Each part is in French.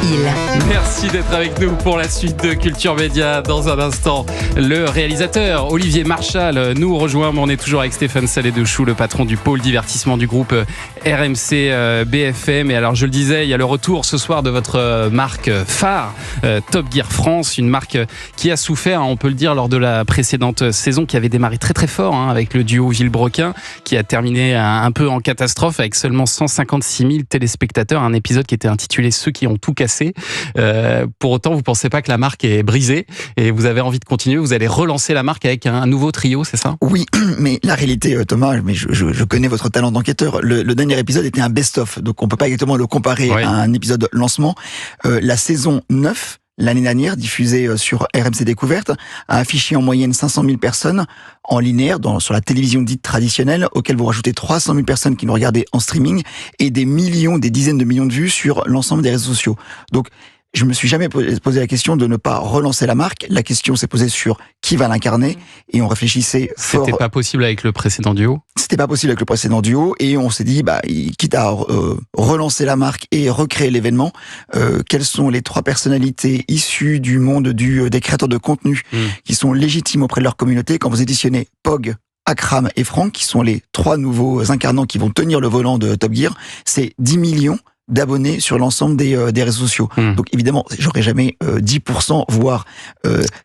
Hill. Merci d'être avec nous pour la suite de Culture Média. Dans un instant, le réalisateur Olivier Marchal nous rejoint. On est toujours avec Stéphane Salé-Dechoux, le patron du pôle divertissement du groupe RMC BFM. Et alors, je le disais, il y a le retour ce soir de votre marque phare, Top Gear France, une marque qui a souffert, on peut le dire, lors de la précédente saison, qui avait démarré très très fort avec le duo Villebrequin, qui a terminé un peu en catastrophe avec seulement 156 000 téléspectateurs. Un épisode qui était intitulé Ceux qui ont tout cassé. Pour autant, vous ne pensez pas que la marque est brisée et vous avez envie de continuer. Vous allez relancer la marque avec un nouveau trio, c'est ça ? Oui, mais la réalité, Thomas, mais je connais votre talent d'enquêteur. Le dernier épisode était un best-of, donc on peut pas exactement le comparer à un épisode lancement. La saison 9, l'année dernière, diffusée sur RMC Découverte, a affiché en moyenne 500 000 personnes en linéaire sur la télévision dite traditionnelle, auquel vous rajoutez 300 000 personnes qui nous regardaient en streaming et des dizaines de millions de vues sur l'ensemble des réseaux sociaux. Donc, je me suis jamais posé la question de ne pas relancer la marque. La question s'est posée sur qui va l'incarner et on réfléchissait fort. C'était pas possible avec le précédent duo ? C'était pas possible avec le précédent duo et on s'est dit, quitte à relancer la marque et recréer l'événement, quelles sont les 3 personnalités issues du monde des créateurs de contenu qui sont légitimes auprès de leur communauté. Quand vous éditionnez Pog, Akram et Franck, qui sont les 3 nouveaux incarnants qui vont tenir le volant de Top Gear, c'est 10 millions d'abonnés sur l'ensemble des réseaux sociaux. Donc évidemment, j'aurais jamais 10%, voire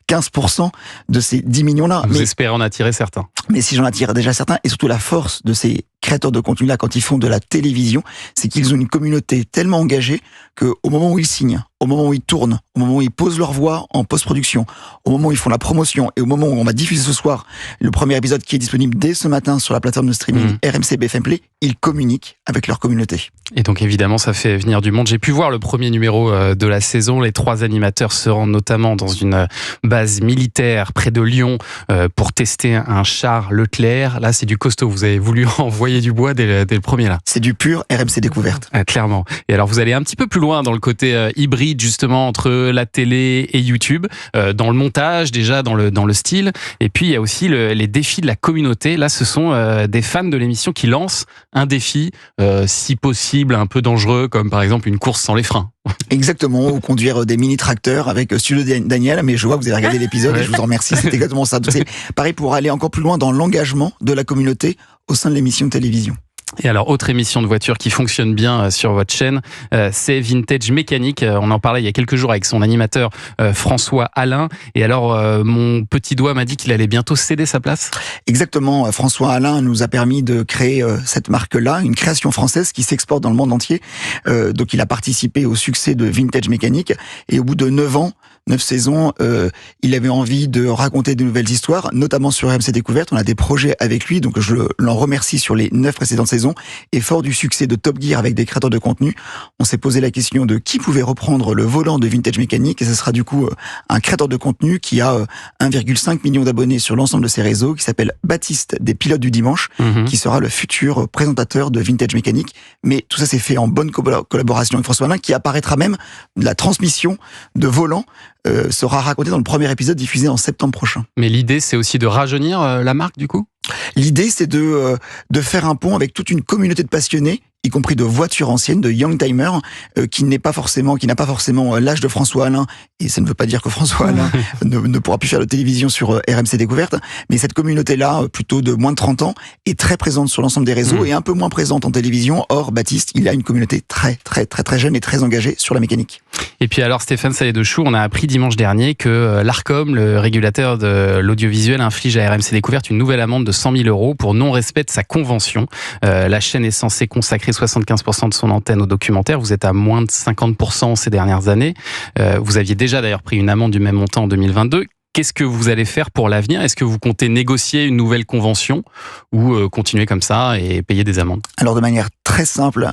15% de ces 10 millions-là. Vous espérez en attirer certains. Mais si j'en attire déjà certains, et surtout la force de ces créateurs de contenu-là, quand ils font de la télévision, c'est qu'ils ont une communauté tellement engagée qu'au moment où ils signent, au moment où ils tournent, au moment où ils posent leur voix en post-production, au moment où ils font la promotion et au moment où on va diffuser ce soir le premier épisode qui est disponible dès ce matin sur la plateforme de streaming RMC BFM Play, ils communiquent avec leur communauté. Et donc évidemment, ça fait venir du monde. J'ai pu voir le premier numéro de la saison. Les 3 animateurs se rendent notamment dans une base militaire près de Lyon pour tester un char Leclerc. Là, c'est du costaud. Vous avez voulu envoyer du bois dès le premier là. C'est du pur RMC Découverte. Clairement. Et alors, vous allez un petit peu plus loin dans le côté hybride justement entre la télé et YouTube, dans le montage déjà, dans le style. Et puis il y a aussi les défis de la communauté. Là, ce sont des fans de l'émission qui lancent un défi, si possible un peu dangereux, comme par exemple une course sans les freins. Exactement, ou conduire des mini-tracteurs avec Studio Daniel, mais je vois que vous avez regardé l'épisode et je vous en remercie, c'est exactement ça. C'est pareil pour aller encore plus loin dans l'engagement de la communauté au sein de l'émission de télévision. Et alors, autre émission de voiture qui fonctionne bien sur votre chaîne, c'est Vintage Mécanique. On en parlait il y a quelques jours avec son animateur François Alain. Et alors, mon petit doigt m'a dit qu'il allait bientôt céder sa place. Exactement, François Alain nous a permis de créer cette marque-là, une création française qui s'exporte dans le monde entier. Donc il a participé au succès de Vintage Mécanique. Et au bout de 9 saisons, il avait envie de raconter de nouvelles histoires, notamment sur RMC Découverte. On a des projets avec lui, donc je l'en remercie sur les 9 précédentes saisons. Et fort du succès de Top Gear avec des créateurs de contenu, on s'est posé la question de qui pouvait reprendre le volant de Vintage Mécanique. Et ce sera du coup un créateur de contenu qui a 1,5 million d'abonnés sur l'ensemble de ses réseaux, qui s'appelle Baptiste des Pilotes du Dimanche, qui sera le futur présentateur de Vintage Mécanique. Mais tout ça s'est fait en bonne collaboration avec François Alain, qui apparaîtra même la transmission de volant sera racontée dans le premier épisode diffusé en septembre prochain. Mais l'idée, c'est aussi de rajeunir la marque, du coup ? L'idée, c'est de faire un pont avec toute une communauté de passionnés, y compris de voitures anciennes, de youngtimers, qui n'a pas forcément l'âge de François Alain, et ça ne veut pas dire que François Alain ne pourra plus faire de télévision sur RMC Découverte, mais cette communauté-là, plutôt de moins de 30 ans, est très présente sur l'ensemble des réseaux et un peu moins présente en télévision. Or, Baptiste, il a une communauté très, très, très, très jeune et très engagée sur la mécanique. Et puis alors, Stéphane Salé-Dechoux, on a appris dimanche dernier que l'Arcom, le régulateur de l'audiovisuel, inflige à RMC Découverte une nouvelle amende de 100 000 € pour non-respect de sa convention. La chaîne est censée consacrer 75% de son antenne au documentaire. Vous êtes à moins de 50% ces dernières années. Vous aviez déjà d'ailleurs pris une amende du même montant en 2022. Qu'est-ce que vous allez faire pour l'avenir ? Est-ce que vous comptez négocier une nouvelle convention ou continuer comme ça et payer des amendes ? Alors, de manière très simple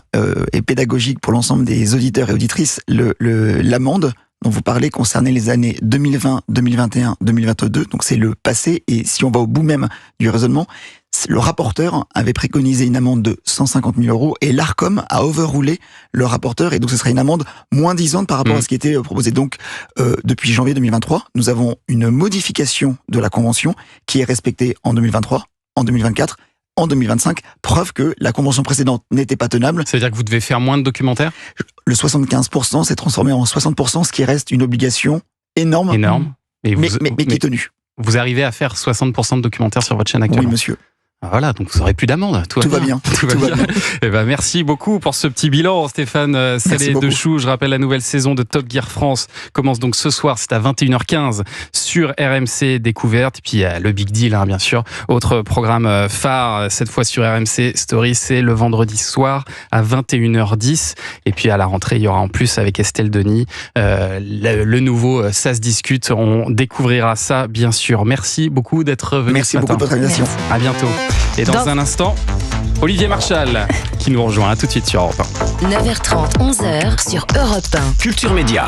et pédagogique pour l'ensemble des auditeurs et auditrices, l'amende dont vous parlez concernait les années 2020, 2021, 2022. Donc c'est le passé. Et si on va au bout même du raisonnement, le rapporteur avait préconisé une amende de 150 000 € et l'Arcom a overroulé le rapporteur. Et donc ce sera une amende moins disante par rapport à ce qui était proposé. Donc depuis janvier 2023, nous avons une modification de la convention qui est respectée en 2023, en 2024 en 2025, preuve que la convention précédente n'était pas tenable. Ça veut dire que vous devez faire moins de documentaires ? Le 75% s'est transformé en 60%, ce qui reste une obligation énorme. Et mais qui est tenue. Vous arrivez à faire 60% de documentaires sur votre chaîne actuellement ? Oui, monsieur. Voilà, donc vous n'aurez plus d'amende. Tout va bien. Tout va bien. Eh ben, merci beaucoup pour ce petit bilan, Stéphane Salé-Dechoux. Je rappelle, la nouvelle saison de Top Gear France commence donc ce soir, c'est à 21h15 sur RMC Découverte. Et puis il y a le Big Deal, bien sûr. Autre programme phare, cette fois sur RMC Story, c'est le vendredi soir à 21h10. Et puis à la rentrée, il y aura en plus avec Estelle Denis le nouveau Ça se discute. On découvrira ça, bien sûr. Merci beaucoup d'être venu. Merci beaucoup de votre invitation. À bientôt. Et dans un instant, Olivier Marchal qui nous rejoint. À tout de suite sur Europe 1. 9h30, 11h sur Europe 1. Culture Média.